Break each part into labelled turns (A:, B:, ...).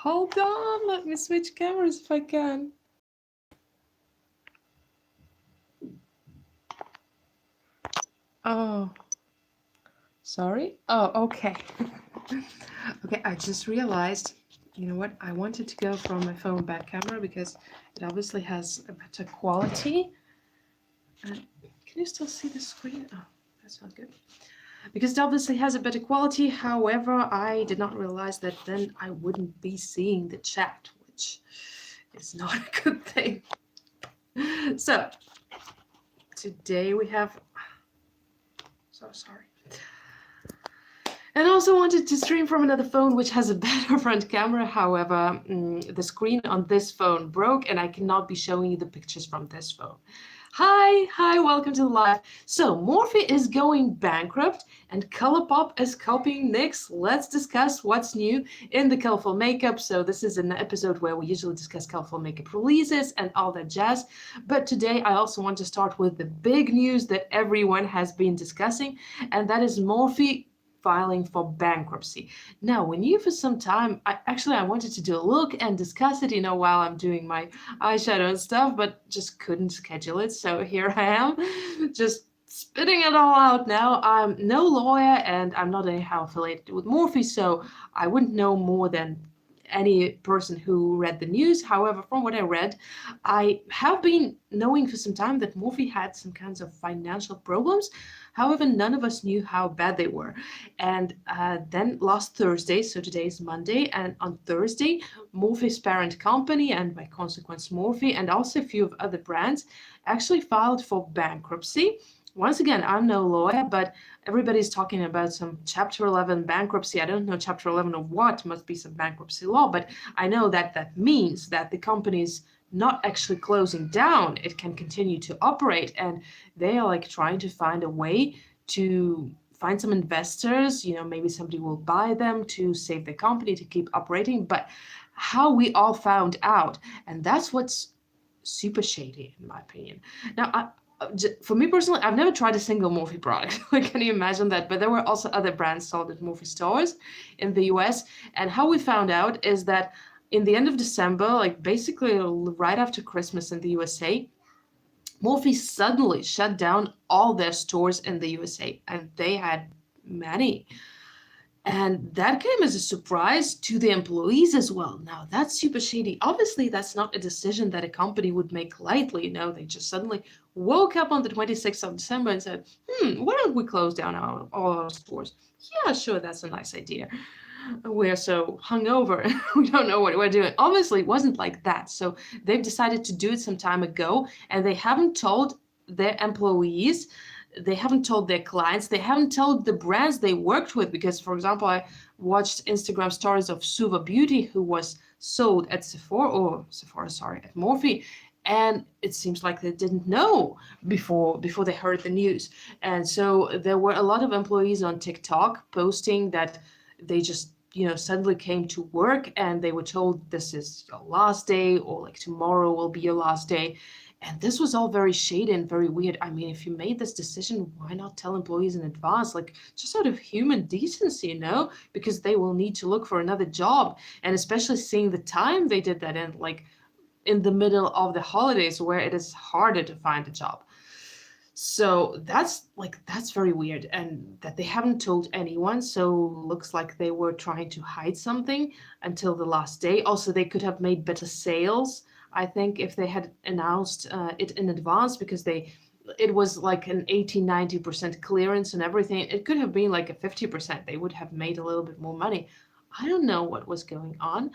A: Hold on, let me switch cameras if I can. Oh, sorry. Oh, okay. Okay, I just realized, you know what? I wanted to go from my phone back camera because it obviously has a better quality. And can you still see the screen? Oh, that's not good. Because it obviously has a better quality. However, I did not realize that then I wouldn't be seeing the chat, which is not a good thing. So, today we have... So sorry. And I also wanted to stream from another phone which has a better front camera. However, the screen on this phone broke and I cannot be showing you the pictures from this phone. Hi, welcome to the live. So Morphe is going bankrupt and Colourpop is copying NYX. Let's discuss what's new in the colourful makeup. So this is an episode where we usually discuss colourful makeup releases and all that jazz. But today I also want to start with the big news that everyone has been discussing, and that is Morphe filing for bankruptcy. Now, we knew for some time, I wanted to do a look and discuss it, while I'm doing my eyeshadow and stuff, but just couldn't schedule it. So here I am, just spitting it all out now. I'm no lawyer and I'm not anyhow affiliated with Morphe, so I wouldn't know more than any person who read the news. However, from what I read, I have been knowing for some time that Morphe had some kinds of financial problems. However, none of us knew how bad they were. And then last Thursday, so today is Monday, and on Thursday, Morphe's parent company, and by consequence Morphe, and also a few of other brands, actually filed for bankruptcy. Once again, I'm no lawyer, but everybody's talking about some Chapter 11 bankruptcy. I don't know Chapter 11 of what, must be some bankruptcy law, but I know that that means that the company's not actually closing down. It can continue to operate, and they are like trying to find a way to find some investors. Maybe somebody will buy them to save the company to keep operating. But how we all found out, and that's what's super shady in my opinion. Now, for me personally, I've never tried a single Morphe product. Can you imagine that? But there were also other brands sold at Morphe stores in the US. And how we found out is that in the end of December, like basically right after Christmas in the USA, Morphe suddenly shut down all their stores in the USA, and they had many. And that came as a surprise to the employees as well. Now, that's super shady. Obviously, that's not a decision that a company would make lightly. They just suddenly woke up on the 26th of December and said, why don't we close down all our stores? Yeah, sure, that's a nice idea. We're so hungover, we don't know what we're doing. Obviously, it wasn't like that. So they've decided to do it some time ago, and they haven't told their employees, they haven't told their clients, they haven't told the brands they worked with. Because, for example, I watched Instagram stories of Widow Beauty, who was sold at at Morphe, and it seems like they didn't know before they heard the news. And so there were a lot of employees on TikTok posting that they just suddenly came to work and they were told this is your last day, or like tomorrow will be your last day. And this was all very shady and very weird. I mean, if you made this decision, why not tell employees in advance? Like, just out of human decency, because they will need to look for another job. And especially seeing the time they did that in, like in the middle of the holidays, where it is harder to find a job. So that's very weird, and that they haven't told anyone. So looks like they were trying to hide something until the last day. Also, they could have made better sales, I think, if they had announced it in advance, because it was like an 80-90% clearance and everything. It could have been like a 50%. They would have made a little bit more money. I don't know what was going on,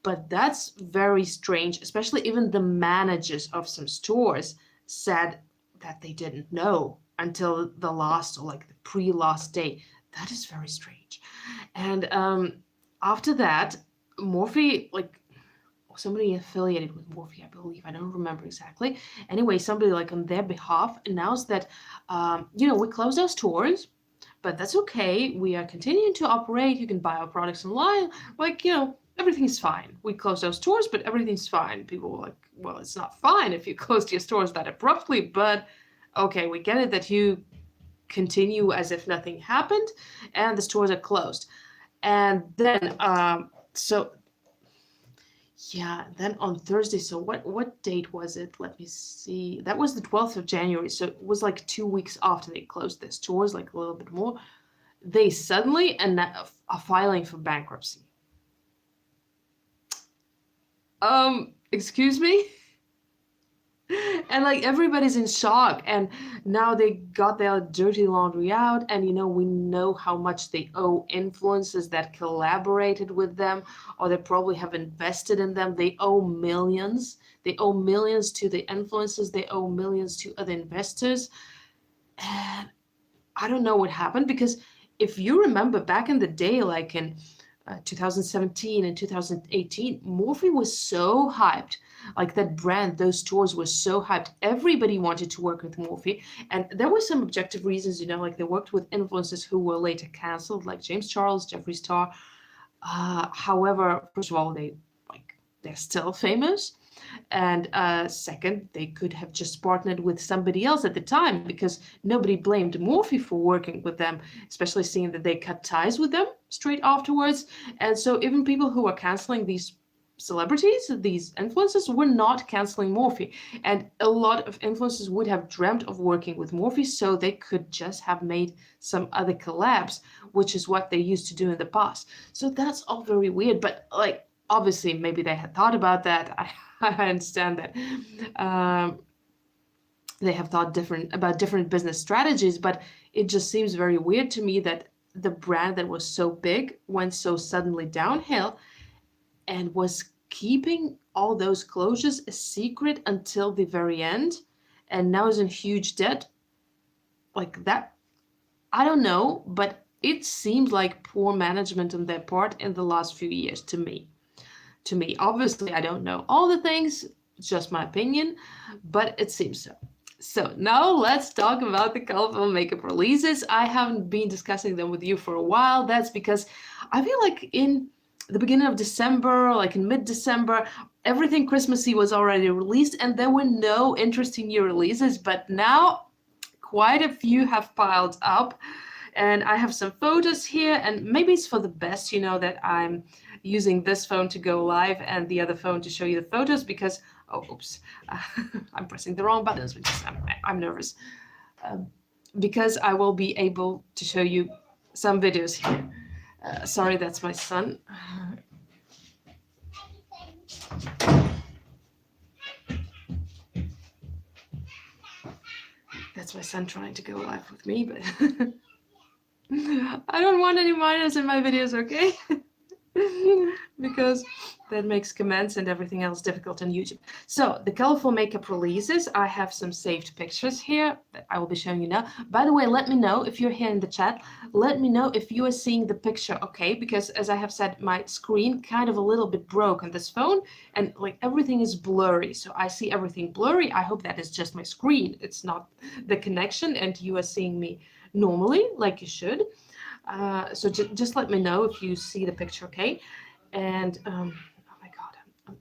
A: but that's very strange. Especially even the managers of some stores said that they didn't know until the last, or like the pre-last day. That is very strange. And after that, Morphe, like somebody affiliated with Morphe, I believe, I don't remember exactly. Anyway, somebody like on their behalf announced that, we closed our stores, but that's okay. We are continuing to operate. You can buy our products online. Everything's fine. We closed our stores, but everything's fine. People were like, well, it's not fine if you closed your stores that abruptly, but okay, we get it that you continue as if nothing happened and the stores are closed. And then, so Yeah, then on Thursday, so what date was it? Let me see. That was the 12th of January, so it was like 2 weeks after they closed their stores, like a little bit more. They suddenly are filing for bankruptcy. Excuse me? And like everybody's in shock, and now they got their dirty laundry out, and we know how much they owe influencers that collaborated with them, or they probably have invested in them. They owe millions. They owe millions to the influencers. They owe millions to other investors. And I don't know what happened, because if you remember back in the day, like in 2017 and 2018, Morphe was so hyped. Like that brand, those stores were so hyped. Everybody wanted to work with Morphe. And there were some objective reasons, like they worked with influencers who were later canceled, like James Charles, Jeffree Star. However, first of all, they're still famous. And second, they could have just partnered with somebody else at the time, because nobody blamed Morphe for working with them, especially seeing that they cut ties with them straight afterwards. And so even people who are canceling these celebrities, these influencers, were not canceling Morphe. And a lot of influencers would have dreamt of working with Morphe, so they could just have made some other collabs, which is what they used to do in the past. So that's all very weird. But like, obviously, maybe they had thought about that. I understand that they have thought about different business strategies, but it just seems very weird to me that the brand that was so big went so suddenly downhill and was keeping all those closures a secret until the very end, and now is in huge debt. Like that, I don't know, but it seems like poor management on their part in the last few years to me. Obviously, I don't know all the things, it's just my opinion, but it seems so. So now let's talk about the colorful makeup releases. I haven't been discussing them with you for a while. That's because I feel like in the beginning of December, like in mid-December, everything Christmassy was already released and there were no interesting new releases, but now quite a few have piled up. And I have some photos here, and maybe it's for the best, that I'm using this phone to go live and the other phone to show you the photos, because, I'm pressing the wrong buttons because I'm nervous. Because I will be able to show you some videos here. Sorry, that's my son. That's my son trying to go live with me, but I don't want any minors in my videos, okay? Because that makes comments and everything else difficult on YouTube. So the colorful makeup releases, I have some saved pictures here that I will be showing you now. By the way, let me know if you're here in the chat. Let me know if you are seeing the picture, okay? Because as I have said, my screen kind of a little bit broke on this phone, and like everything is blurry. So I see everything blurry. I hope that is just my screen. It's not the connection, and you are seeing me normally, like you should. So just let me know if you see the picture, okay? And oh my God, I'm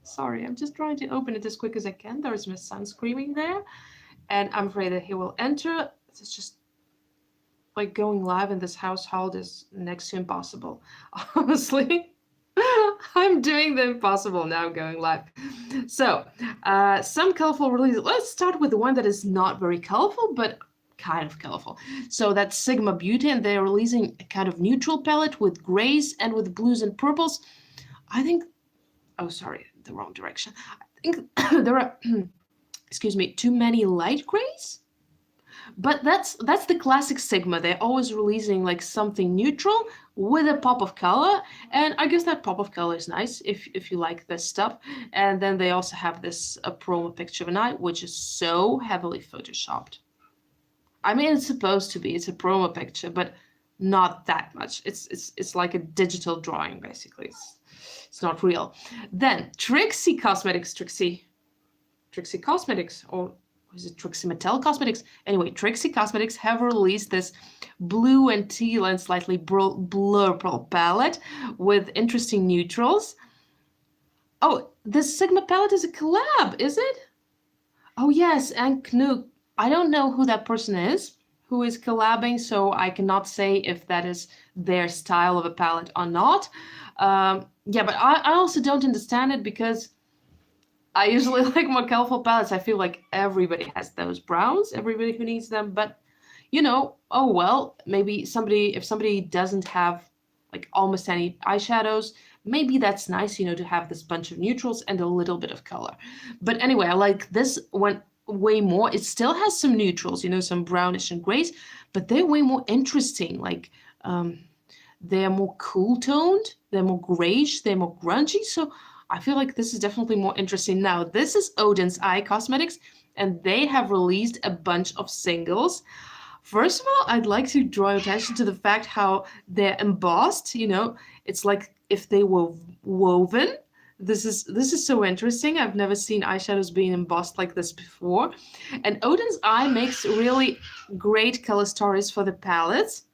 A: sorry, I'm just trying to open it as quick as I can. There's my son screaming there, and I'm afraid that he will enter. It's just like going live in this household is next to impossible. Honestly, I'm doing the impossible now, going live. So some colorful releases. Let's start with the one that is not very colorful, but kind of colorful. So that's Sigma Beauty, and they're releasing a kind of neutral palette with grays and with blues and purples. I think, oh sorry, the wrong direction. I think there are, excuse me, too many light grays. But that's the classic Sigma. They're always releasing like something neutral with a pop of color, and I guess that pop of color is nice if you like this stuff. And then they also have this promo picture of an eye, which is so heavily photoshopped. I mean, it's supposed to be. It's a promo picture, but not that much. It's like a digital drawing, basically. It's not real. Then Trixie Cosmetics, Trixie Cosmetics, or is it Trixie Mattel Cosmetics? Anyway, Trixie Cosmetics have released this blue and teal and slightly blur palette with interesting neutrals. Oh, this Sigma palette is a collab, is it? Oh yes, Anknook. I don't know who that person is who is collabing, so I cannot say if that is their style of a palette or not. yeah, but I also don't understand it because I usually like more colorful palettes. I feel like everybody has those browns, everybody who needs them. But you know, oh well, maybe if somebody doesn't have like almost any eyeshadows, maybe that's nice, you know, to have this bunch of neutrals and a little bit of color. But anyway, I like this one way more. It still has some neutrals, you know, some brownish and grays, but they're way more interesting. Like they're more cool toned, they're more grayish, they're more grungy. So I feel like this is definitely more interesting. Now, this is Oden's Eye Cosmetics, and they have released a bunch of singles. First of all, I'd like to draw attention to the fact how they're embossed. You know, it's like if they were woven. This is so interesting. I've never seen eyeshadows being embossed like this before. And Oden's Eye makes really great color stories for the palettes.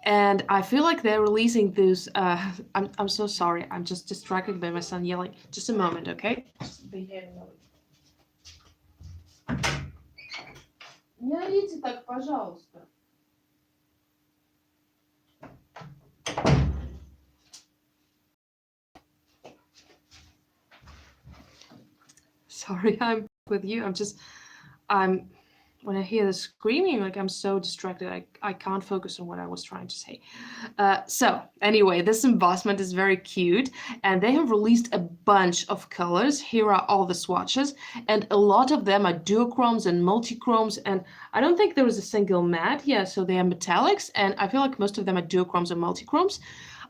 A: And I feel like they're releasing those. I'm so sorry. I'm just distracted by my son yelling. Just a moment, okay? Just be here a moment. Не орите так, пожалуйста. Sorry, I'm with you. When I hear the screaming, like I'm so distracted, I can't focus on what I was trying to say. So anyway, this embossment is very cute, and they have released a bunch of colors. Here are all the swatches, and a lot of them are duochromes and multichromes, and I don't think there is a single matte. Yeah, so they are metallics, and I feel like most of them are duochromes and multichromes.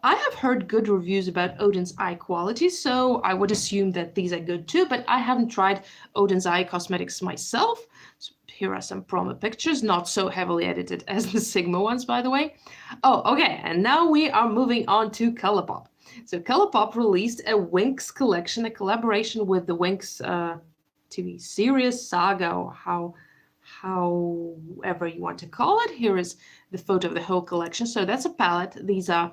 A: I have heard good reviews about Oden's eye quality, so I would assume that these are good too, but I haven't tried Oden's eye cosmetics myself. So here are some promo pictures, not so heavily edited as the Sigma ones, by the way. Oh, okay, and now we are moving on to Colourpop. So Colourpop released a Winx collection, a collaboration with the Winx TV series, saga, or however you want to call it. Here is the photo of the whole collection. So that's a palette. These are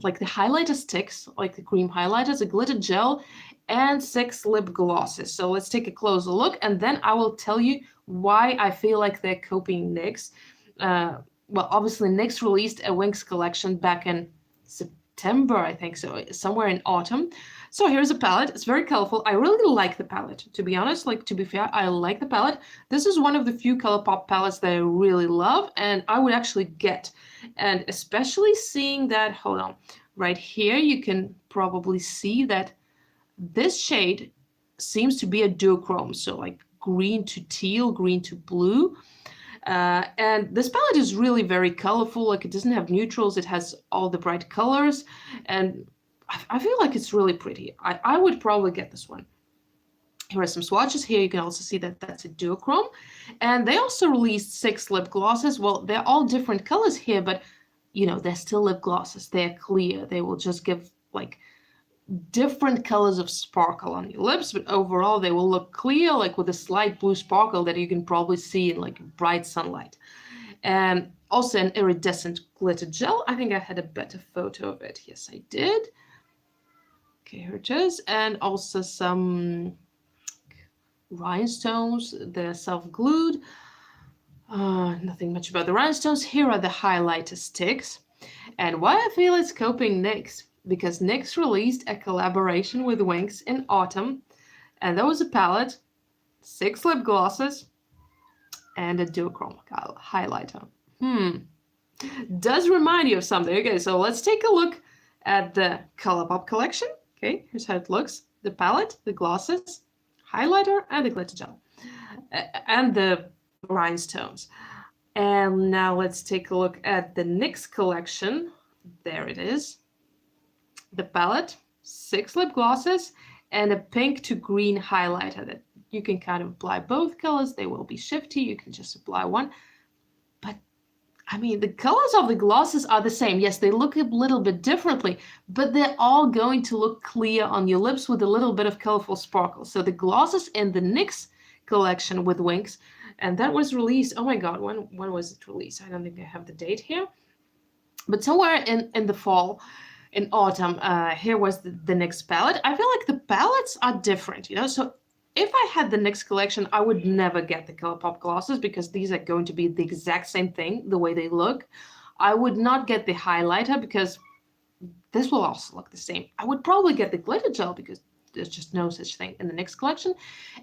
A: like the highlighter sticks, like the cream highlighters, a glitter gel, and 6 lip glosses. So let's take a closer look, and then I will tell you why I feel like they're copying NYX. Well, obviously NYX released a Winx collection back in September, I think so, somewhere in autumn. So here's a palette. It's very colorful. I really like the palette, to be honest. Like, to be fair, I like the palette. This is one of the few Colourpop palettes that I really love, and I would actually get. And especially seeing that, hold on, right here, you can probably see that this shade seems to be a duochrome. So like green to teal, green to blue. And this palette is really very colorful. Like, it doesn't have neutrals. It has all the bright colors, and I feel like it's really pretty. I would probably get this one. Here are some swatches. Here you can also see that that's a duochrome. And they also released 6 lip glosses. Well, they're all different colors here, but you know, they're still lip glosses. They're clear. They will just give like different colors of sparkle on your lips, but overall they will look clear, like with a slight blue sparkle that you can probably see in like bright sunlight. And also an iridescent glitter gel. I think I had a better photo of it. Yes, I did. Okay, here it is. And also some rhinestones. They're self-glued. Nothing much about the rhinestones. Here are the highlighter sticks. And why I feel it's copying NYX, because NYX released a collaboration with Winx in autumn, and that was a palette, 6 lip glosses, and a duochrome highlighter. Does remind you of something. Okay, so let's take a look at the Colourpop collection. Okay, here's how it looks. The palette, the glosses, highlighter, and the glitter gel. And the rhinestones. And now let's take a look at the NYX collection. There it is. The palette, 6 lip glosses, and a pink to green highlighter that you can kind of apply both colors. They will be shifty. You can just apply one. But I mean, the colors of the glosses are the same. Yes, they look a little bit differently, but they're all going to look clear on your lips with a little bit of colorful sparkle. So the glosses in the NYX collection with Winx, and that was released, oh my god, when was it released? I don't think I have the date here, but somewhere in the fall, in autumn. Here was the NYX palette. I feel like the palettes are different, you know, so if I had the NYX collection, I would never get the Colourpop glosses because these are going to be the exact same thing, the way they look. I would not get the highlighter because this will also look the same. I would probably get the glitter gel because there's just no such thing in the NYX collection.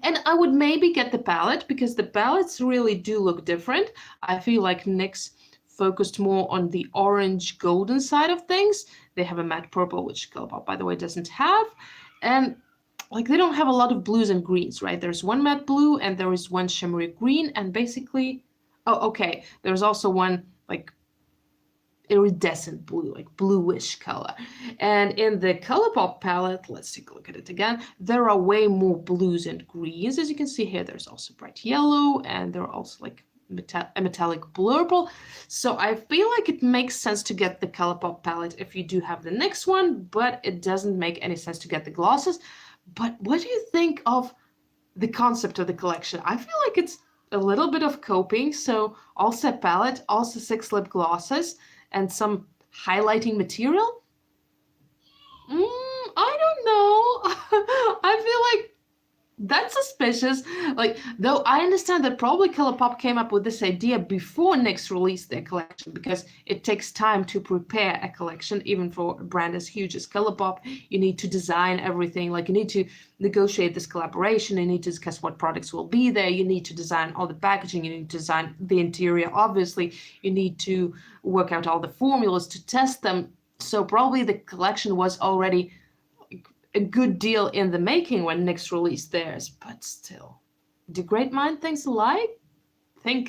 A: And I would maybe get the palette because the palettes really do look different. I feel like NYX focused more on the orange golden side of things. They have a matte purple, which Colourpop, by the way, doesn't have. And like they don't have a lot of blues and greens, right? There's one matte blue and there is one shimmery green, and basically, oh, okay, there's also one like iridescent blue, like bluish color. And in the Colourpop palette, let's take a look at it again, there are way more blues and greens. As you can see here, there's also bright yellow, and there are also like a metallic purple. So I feel like it makes sense to get the Colourpop palette if you do have the next one, but it doesn't make any sense to get the glosses. But what do you think of the concept of the collection? I feel like it's a little bit of coping. So also a palette, also 6 lip glosses, and some highlighting material. I don't know. I feel like that's suspicious. Like, though I understand that probably Colourpop came up with this idea before NYX released their collection, because it takes time to prepare a collection, even for a brand as huge as Colourpop. You need to design everything. Like, you need to negotiate this collaboration. You need to discuss what products will be there. You need to design all the packaging. You need to design the interior, obviously. You need to work out all the formulas to test them. So probably the collection was already a good deal in the making when NYX released theirs, but still, do great mind think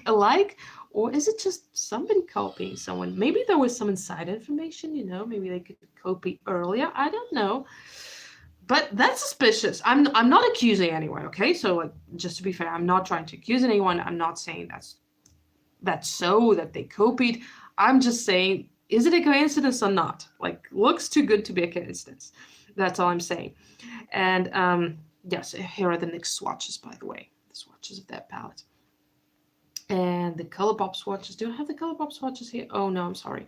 A: alike, or is it just somebody copying someone? Maybe there was some inside information, you know, maybe they could copy earlier. I don't know, but that's suspicious. I'm not accusing anyone, okay? So like, just to be fair, I'm not trying to accuse anyone. I'm not saying that's so that they copied. I'm just saying, is it a coincidence or not? Like, looks too good to be a coincidence. That's all I'm saying. And yes, here are the NYX swatches, by the way, the swatches of that palette. And the Colourpop swatches. Do I have the Colourpop swatches here? Oh no, I'm sorry.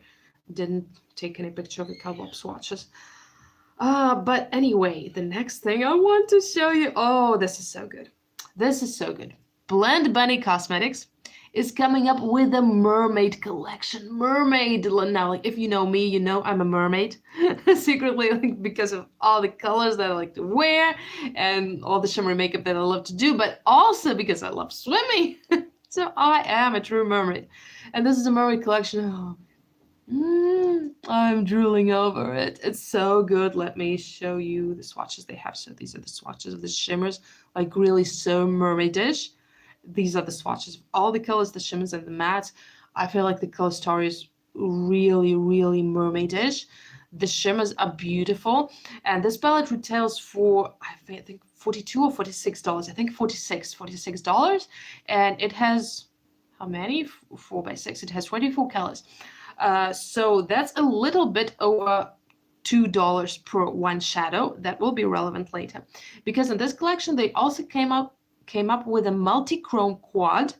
A: Didn't take any picture of the Colourpop swatches. But anyway, the next thing I want to show you. Oh, this is so good. This is so good. Blendbunny Cosmetics is coming up with a mermaid collection. Mermaid. Now, like, if you know me, you know I'm a mermaid secretly, like, because of all the colors that I like to wear and all the shimmery makeup that I love to do, but also because I love swimming. So I am a true mermaid. And this is a mermaid collection. Oh, I'm drooling over it. It's so good. Let me show you the swatches they have. So these are the swatches of the shimmers, like really so mermaidish. These are the swatches of all the colors, the shimmers and the mattes. I feel like the color story is really, really mermaidish. The shimmers are beautiful. And this palette retails for, I think, $42 or $46. I think $46. And it has, how many? 4 by 6. It has 24 colors. So that's a little bit over $2 per one shadow. That will be relevant later. Because in this collection, they also came up with a multichrome quad.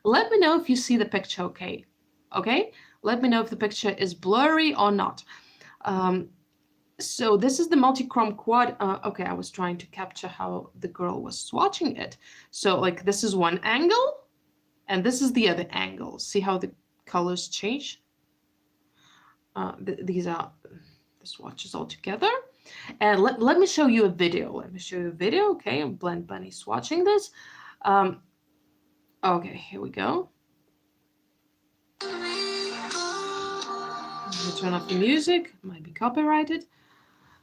A: Let me know if you see the picture okay. Let me know if the picture is blurry or not. So this is the multichrome quad. Okay, I was trying to capture how the girl was swatching it. So like, this is one angle and this is the other angle. See how the colors change? These are the swatches all together. And let me show you a video. Okay, I'm Blendbunny swatching this. Okay, here we go. Let me turn off the music. Might be copyrighted.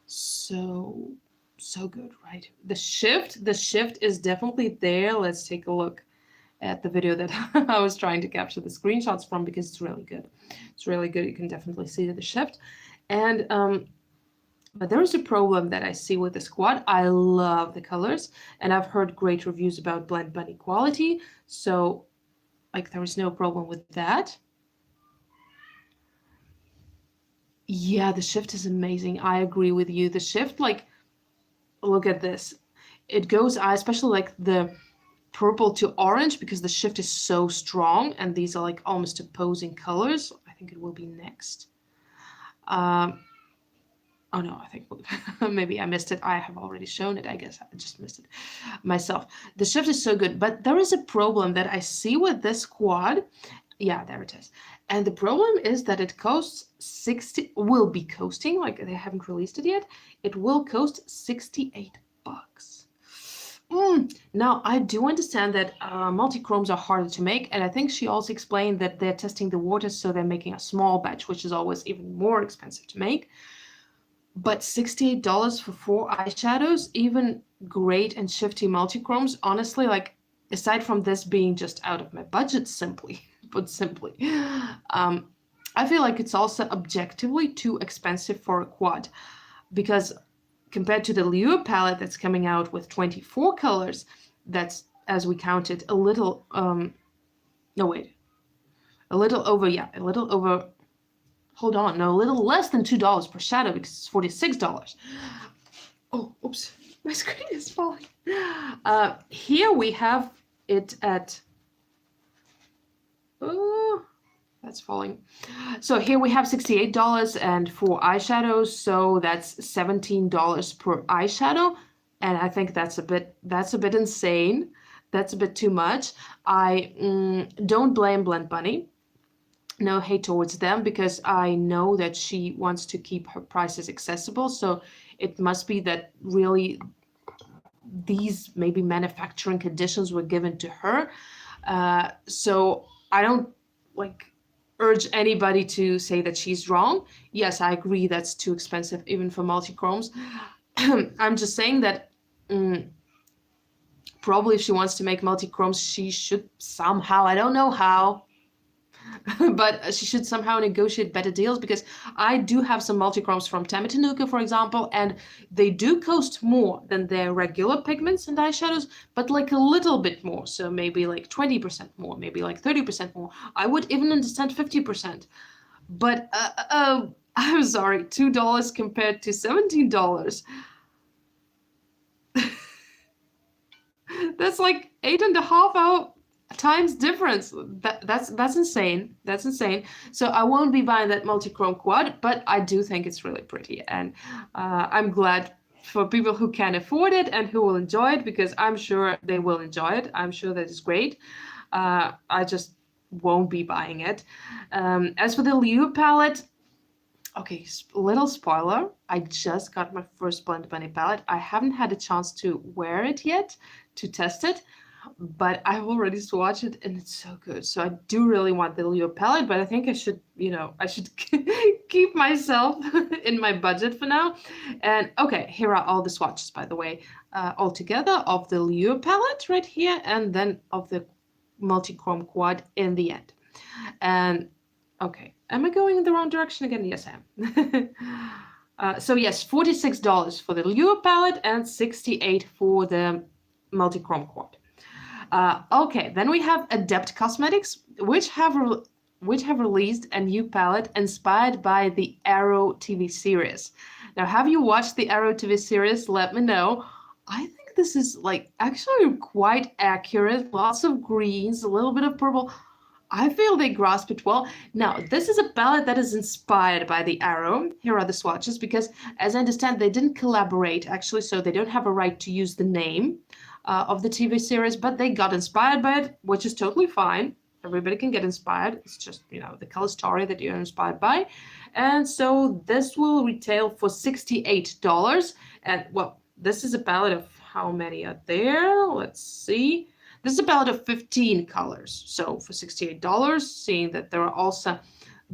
A: So good, right? The shift is definitely there. Let's take a look at the video that I was trying to capture the screenshots from, because it's really good. It's really good. You can definitely see the shift. And but there is a problem that I see with this quad. I love the colors, and I've heard great reviews about Blendbunny quality. So, like, there is no problem with that. Yeah, the shift is amazing. I agree with you. The shift, like, look at this. It goes, I especially like the purple to orange because the shift is so strong, and these are like almost opposing colors. I think it will be next. Oh no, I think maybe I missed it. I have already shown it. I guess I just missed it myself. The shift is so good, but there is a problem that I see with this quad. Yeah, there it is. And the problem is that it costs 60, will be costing, like they haven't released it yet. It will cost 68 bucks. Now, I do understand that multichromes are harder to make, and I think she also explained that they're testing the waters, so they're making a small batch, which is always even more expensive to make. But $68 for 4 eyeshadows, even great and shifty multichromes, honestly, like, aside from this being just out of my budget, put simply, I feel like it's also objectively too expensive for a quad, because compared to the Lure palette that's coming out with 24 colors, that's, as we counted, a little, no wait, a little over, yeah, a little over, hold on, no, a little less than $2 per shadow, because it's $46. Oh, oops, my screen is falling. Here we have it at, oh, that's falling. So here we have $68 and 4 eyeshadows, so that's $17 per eyeshadow, and I think that's a bit insane. That's a bit too much. I don't blame Blendbunny. No hate towards them, because I know that she wants to keep her prices accessible, so it must be that really these maybe manufacturing conditions were given to her. So I don't like urge anybody to say that she's wrong. Yes, I agree that's too expensive even for multichromes. I'm just saying that probably if she wants to make multichromes, she should somehow, I don't know how, but she should somehow negotiate better deals, because I do have some multichromes from Technichrome, for example, and they do cost more than their regular pigments and eyeshadows, but like a little bit more. So maybe like 20% more, maybe like 30% more. I would even understand 50%. But I'm sorry, $2 compared to $17. That's like 8.5 times difference. That's insane. That's insane. So I won't be buying that multichrome quad, but I do think it's really pretty, and I'm glad for people who can afford it and who will enjoy it, because I'm sure they will enjoy it. I'm sure that it's great. I just won't be buying it. As for the Lure palette, okay, little spoiler, I just got my first Blendbunny palette. I haven't had a chance to wear it yet, to test it, but I've already swatched it and it's so good. So I do really want the Lure palette, but I think I should, I should keep myself in my budget for now. And okay, here are all the swatches, by the way, all together, of the Lure palette right here, and then of the multichrome quad in the end. And okay, am I going in the wrong direction again? Yes, I am. So yes, $46 for the Lure palette and $68 for the multichrome quad. Okay, then we have Adept Cosmetics, which have released a new palette inspired by the Arrow TV series. Now, have you watched the Arrow TV series? Let me know. I think this is like actually quite accurate. Lots of greens, a little bit of purple. I feel they grasp it well. Now, this is a palette that is inspired by the Arrow. Here are the swatches, because as I understand, they didn't collaborate actually, so they don't have a right to use the name of the TV series, but they got inspired by it, which is totally fine. Everybody can get inspired. It's just, the color story that you're inspired by. And so this will retail for $68. And well, this is a palette of how many are there? Let's see. This is a palette of 15 colors. So for $68, seeing that there are also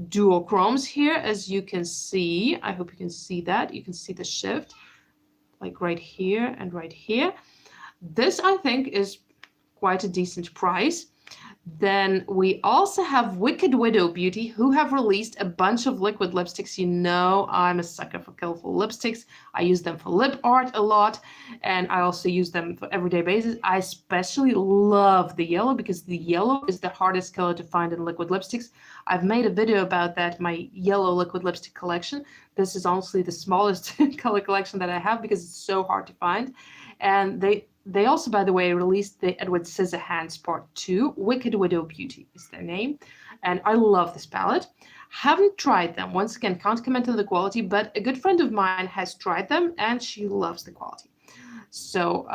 A: duochromes here, as you can see. I hope you can see that. You can see the shift, like right here and right here. This, I think, is quite a decent price. Then we also have Widow Beauty, who have released a bunch of liquid lipsticks. I'm a sucker for colorful lipsticks. I use them for lip art a lot, and I also use them for everyday basis. I especially love the yellow, because the yellow is the hardest color to find in liquid lipsticks. I've made a video about that, my yellow liquid lipstick collection. This is honestly the smallest color collection that I have, because it's so hard to find. And they also, by the way, released the Edward Scissorhands Part 2. Widow Beauty is their name. And I love this palette. Haven't tried them. Once again, can't comment on the quality, but a good friend of mine has tried them and she loves the quality. So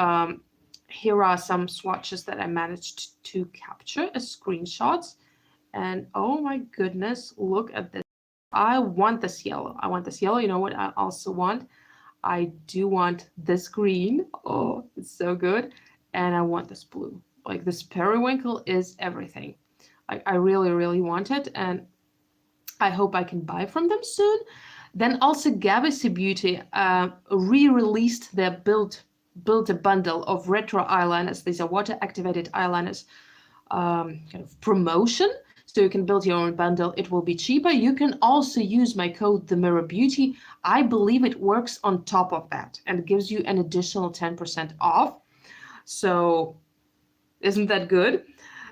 A: here are some swatches that I managed to capture as screenshots. And oh my goodness, look at this. I want this yellow. I want this yellow. You know what I also want? I do want this green. Oh, it's so good. And I want this blue. Like this periwinkle is everything. I really, really want it. And I hope I can buy from them soon. Then also Gavissi Beauty re-released their build a bundle of retro eyeliners. These are water activated eyeliners kind of promotion. So you can build your own bundle. It will be cheaper. You can also use my code THEMIRRORBEAUTY. I believe it works on top of that and gives you an additional 10% off. So isn't that good?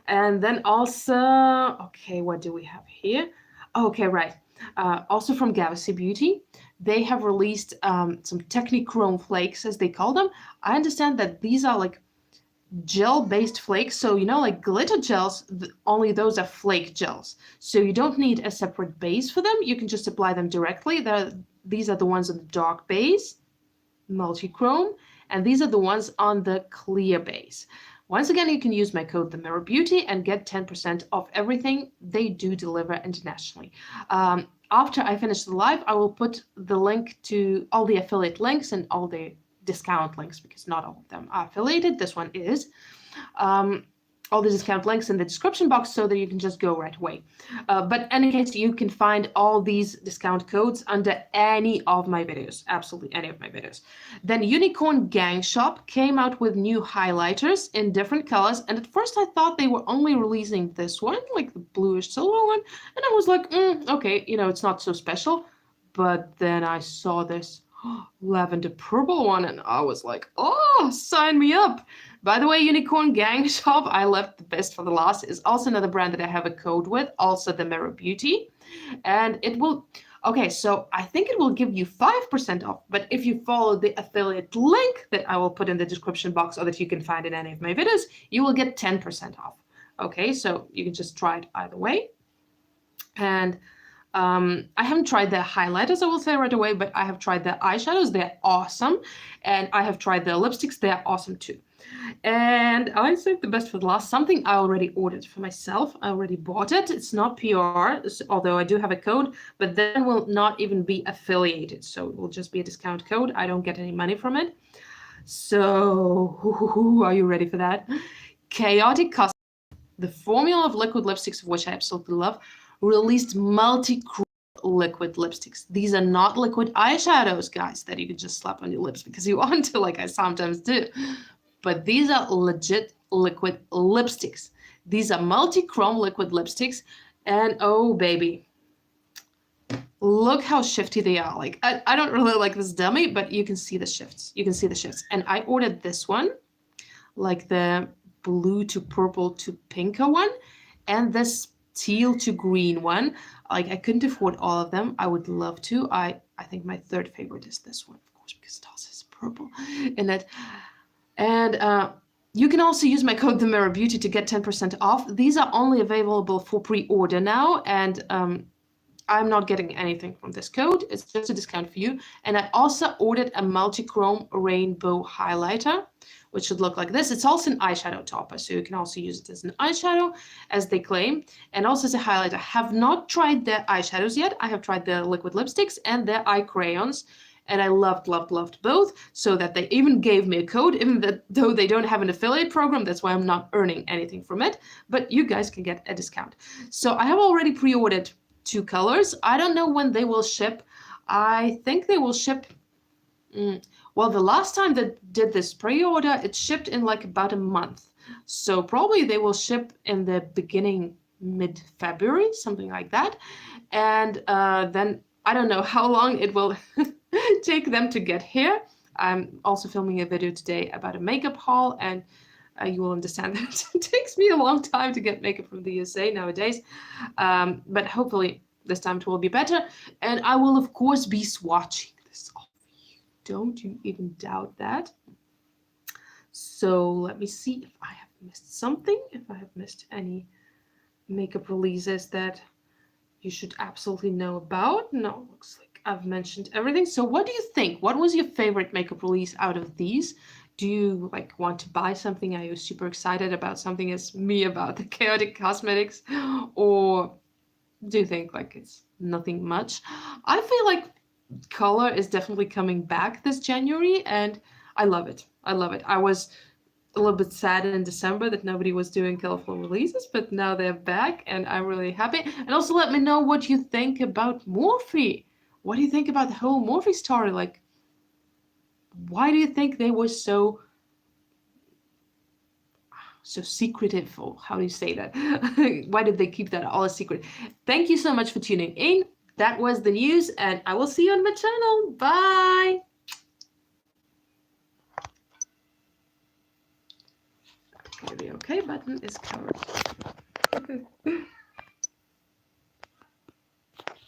A: And then also, okay, what do we have here? Okay, right. Also from Gavissi Beauty, they have released some Technichrome flakes, as they call them. I understand that these are like gel-based flakes. So, you know, like glitter gels, only those are flake gels. So you don't need a separate base for them. You can just apply them directly. These are the ones on the dark base, multichrome, and these are the ones on the clear base. Once again, you can use my code THEMIRRORBEAUTY and get 10% off everything. They do deliver internationally. After I finish the live, I will put the link to all the affiliate links and all the discount links, because not all of them are affiliated. This one is. All the discount links in the description box so that you can just go right away. But in any case, you can find all these discount codes under any of my videos, absolutely any of my videos. Then Unicorn Gang Shop came out with new highlighters in different colors. And at first I thought they were only releasing this one, like the bluish silver one. And I was like, okay, you know, it's not so special. But then I saw this lavender purple one and I was like, oh, sign me up. By the way, Unicorn Gang Shop, I left the best for the last, is also another brand that I have a code with, also THEMIRRORBEAUTY. And it will, okay, so I think it will give you 5% off, but if you follow the affiliate link that I will put in the description box or that you can find in any of my videos, you will get 10% off. Okay, so you can just try it either way. And I haven't tried the highlighters, I will say right away, but I have tried the eyeshadows. They're awesome. And I have tried the lipsticks. They're awesome too. And I saved the best for the last. Something I already ordered for myself. I already bought it. It's not PR, although I do have a code, but then will not even be affiliated. So it will just be a discount code. I don't get any money from it. So are you ready for that? Chaotic Cosmetics, the formula of liquid lipsticks, of which I absolutely love, released multichrome liquid lipsticks. These are not liquid eyeshadows, guys, that you can just slap on your lips because you want to, like I sometimes do. But these are legit liquid lipsticks. These are multichrome liquid lipsticks. And oh, baby, look how shifty they are. Like, I don't really like this dummy, but you can see the shifts. You can see the shifts. And I ordered this one, like the blue to purple to pinker one, and this teal to green one. Like, I couldn't afford all of them. I would love to. I think my third favorite is this one, of course, because it also has purple in it. And you can also use my code THEMIRRORBEAUTY to get 10% off. These are only available for pre-order now, and I'm not getting anything from this code. It's just a discount for you. And I also ordered a multichrome rainbow highlighter, which should look like this. It's also an eyeshadow topper, so you can also use it as an eyeshadow, as they claim, and also as a highlighter. I have not tried the eyeshadows yet. I have tried the liquid lipsticks and the eye crayons, and I loved both, so that they even gave me a code, even though they don't have an affiliate program. That's why I'm not earning anything from it, but you guys can get a discount. So I have already pre-ordered 2 colors. I don't know when they will ship. I think they will ship, well, the last time that did this pre-order, it shipped in like about a month. So probably they will ship in the beginning, mid-February, something like that. And then I don't know how long it will take them to get here. I'm also filming a video today about a makeup haul, and you will understand that it takes me a long time to get makeup from the USA nowadays. But hopefully this time it will be better. And I will, of course, be swatching this off. Don't you even doubt that. So let me see if I have missed something, if I have missed any makeup releases that you should absolutely know about. No, looks like I've mentioned everything. So what do you think? What was your favorite makeup release out of these? Do you like want to buy something? Are you super excited about something as me about the chaotic cosmetics? Or do you think like it's nothing much? I feel like color is definitely coming back this January, and I love it. I love it. I was a little bit sad in December that nobody was doing colorful releases, but now they're back, and I'm really happy. And also let me know what you think about Morphe. What do you think about the whole Morphe story? Like, why do you think they were so secretive, or how do you say that? Why did they keep that all a secret? Thank you so much for tuning in. That was the news, and I will see you on my channel. Bye. Okay, the OK button is covered.